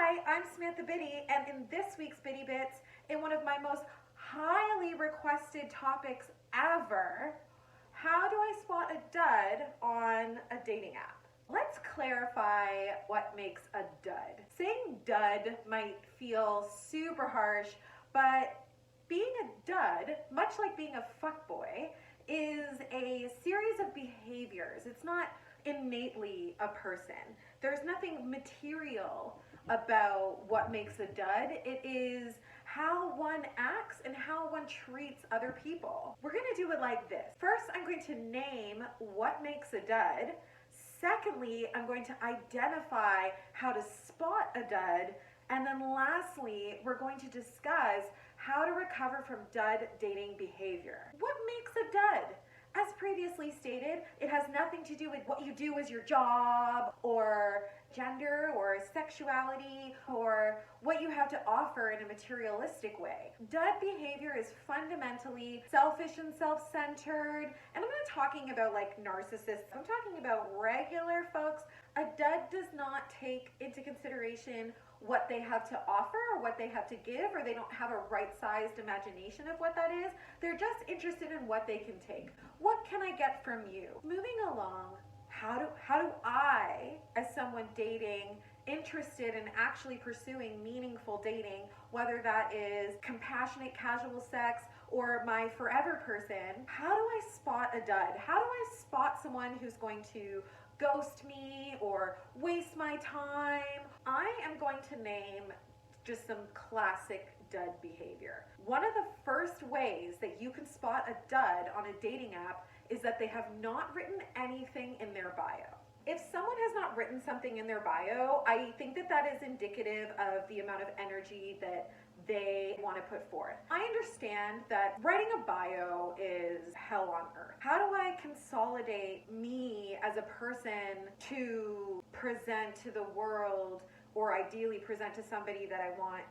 Hi, I'm Samantha Biddy, and in this week's Biddy Bits, in one of my most highly requested topics ever, how do I spot a dud on a dating app? Let's clarify what makes a dud. Saying dud might feel super harsh, but being a dud, much like being a fuckboy, is a series of behaviors. It's not innately a person. There's nothing material about what makes a dud. It is how one acts and how one treats other people. We're gonna do it like this. First, I'm going to name what makes a dud. Secondly, I'm going to identify how to spot a dud. And then lastly, we're going to discuss how to recover from dud dating behavior. What makes a dud? As previously stated, it has nothing to do with what you do as your job or gender or sexuality or what you have to offer in a materialistic way. Dud behavior is fundamentally selfish and self-centered, and I'm not talking about like narcissists, I'm talking about regular folks. A dud does not take into consideration what they have to offer or what they have to give, or they don't have a right-sized imagination of what that is. They're just interested in what they can take. What can I get from you? Moving along, how do I, as someone dating, interested in actually pursuing meaningful dating, whether that is compassionate casual sex or my forever person, how do I spot a dud? How do I spot someone who's going to ghost me or waste my time? I am going to name just some classic dud behavior. One of the first ways that you can spot a dud on a dating app is that they have not written anything in their bio. If someone has not written something in their bio, I think that that is indicative of the amount of energy that they want to put forth. I understand that writing a bio is hell on earth. How do I consolidate me as a person to present to the world, or ideally present to somebody that I want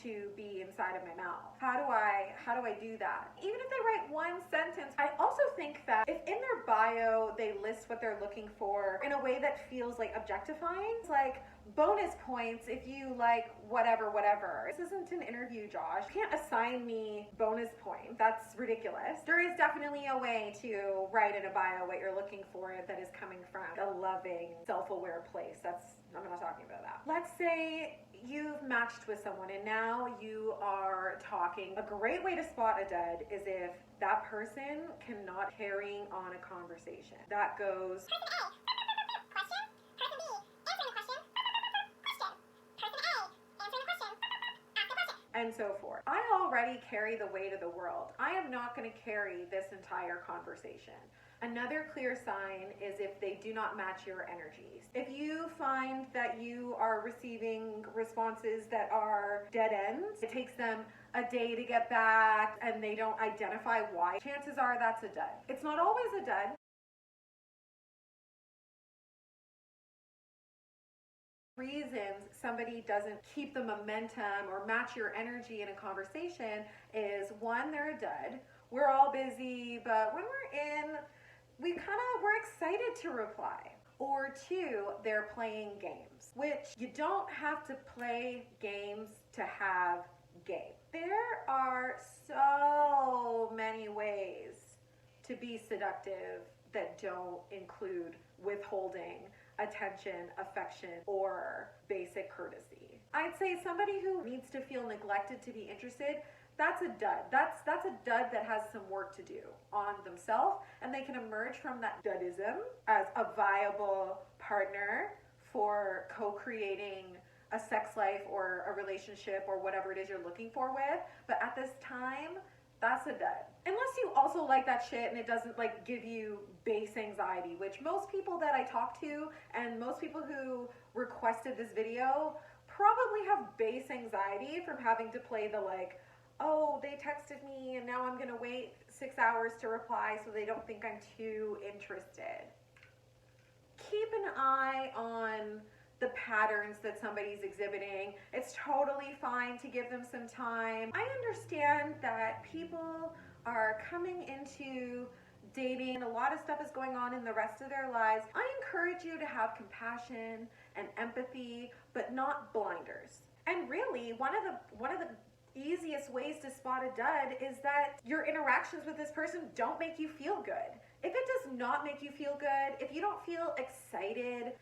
to be inside of my mouth? How do I do that? Even if they write one sentence, I also think that if in their bio they list what they're looking for in a way that feels like objectifying, like bonus points if you like whatever. This isn't an interview, Josh. You can't assign me bonus points. That's ridiculous. There is definitely a way to write in a bio what you're looking for that is coming from a loving, self-aware place. I'm not talking about that. Let's say you've matched with someone and now you are talking. A great way to spot a dud is if that person cannot carry on a conversation. That goes, and so forth. I already carry the weight of the world. I am not going to carry this entire conversation. Another clear sign is if they do not match your energies. If you find that you are receiving responses that are dead ends, it takes them a day to get back and they don't identify why, chances are that's a dud. It's not always a dud. Reasons somebody doesn't keep the momentum or match your energy in a conversation is, one, they're a dud. We're all busy, but when we're in, we're excited to reply. Or two, they're playing games, which you don't have to play games to have game. There are so many ways to be seductive that don't include withholding attention, affection, or basic courtesy. I'd say somebody who needs to feel neglected to be interested, that's a dud. That's a dud that has some work to do on themselves, and they can emerge from that dudism as a viable partner for co-creating a sex life or a relationship or whatever it is you're looking for with. But at this time, that's a dud. Unless you also like that shit and it doesn't like give you base anxiety, which most people that I talk to and most people who requested this video probably have base anxiety from having to play the like, oh, they texted me and now I'm gonna wait 6 hours to reply so they don't think I'm too interested. Keep an eye on the patterns that somebody's exhibiting. It's totally fine to give them some time. I understand that people are coming into dating, a lot of stuff is going on in the rest of their lives. I encourage you to have compassion and empathy, but not blinders. And really, one of the easiest ways to spot a dud is that your interactions with this person don't make you feel good. If it does not make you feel good, if you don't feel excited